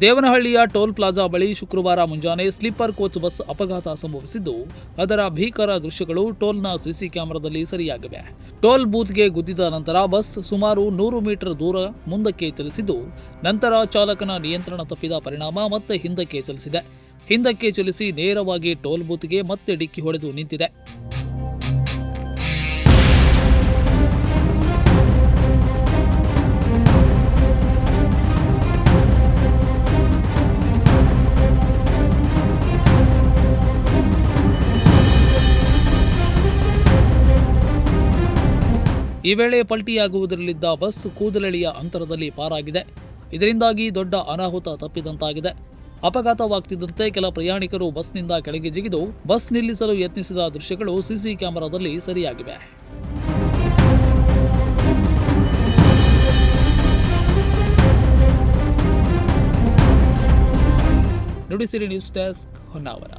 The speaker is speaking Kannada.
ದೇವನಹಳ್ಳಿಯ ಟೋಲ್ ಪ್ಲಾಜಾ ಬಳಿ ಶುಕ್ರವಾರ ಮುಂಜಾನೆ ಸ್ಲೀಪರ್ ಕೋಚ್ ಬಸ್ ಅಪಘಾತ ಸಂಭವಿಸಿದ್ದು, ಅದರ ಭೀಕರ ದೃಶ್ಯಗಳು ಟೋಲ್ನ ಸಿಸಿ ಕ್ಯಾಮೆರಾದಲ್ಲಿ ಸೆರೆಯಾಗಿವೆ. ಟೋಲ್ ಬೂತ್ಗೆ ಗುದ್ದಿದ ನಂತರ ಬಸ್ ಸುಮಾರು 100 ಮೀಟರ್ ದೂರ ಮುಂದಕ್ಕೆ ಚಲಿಸಿದ್ದು, ನಂತರ ಚಾಲಕನ ನಿಯಂತ್ರಣ ತಪ್ಪಿದ ಪರಿಣಾಮ ಮತ್ತೆ ಹಿಂದಕ್ಕೆ ಚಲಿಸಿದೆ. ಹಿಂದಕ್ಕೆ ಚಲಿಸಿ ನೇರವಾಗಿ ಟೋಲ್ ಬೂತ್ಗೆ ಮತ್ತೆ ಡಿಕ್ಕಿ ಹೊಡೆದು ನಿಂತಿದೆ. ಈ ವೇಳೆ ಪಲ್ಟಿಯಾಗುವುದರಲ್ಲಿದ್ದ ಬಸ್ ಕೂದಲೆಳೆಯ ಅಂತರದಲ್ಲಿ ಪಾರಾಗಿದೆ. ಇದರಿಂದಾಗಿ ದೊಡ್ಡ ಅನಾಹುತ ತಪ್ಪಿದಂತಾಗಿದೆ. ಅಪಘಾತವಾಗ್ತಿದ್ದಂತೆ ಕೆಲ ಪ್ರಯಾಣಿಕರು ಬಸ್ನಿಂದ ಕೆಳಗೆ ಜಿಗಿದು ಬಸ್ ನಿಲ್ಲಿಸಲು ಯತ್ನಿಸಿದ ದೃಶ್ಯಗಳು ಸಿಸಿ ಕ್ಯಾಮೆರಾದಲ್ಲಿ ಸೆರೆಯಾಗಿವೆ. Nudisiri news desk, Honnavar.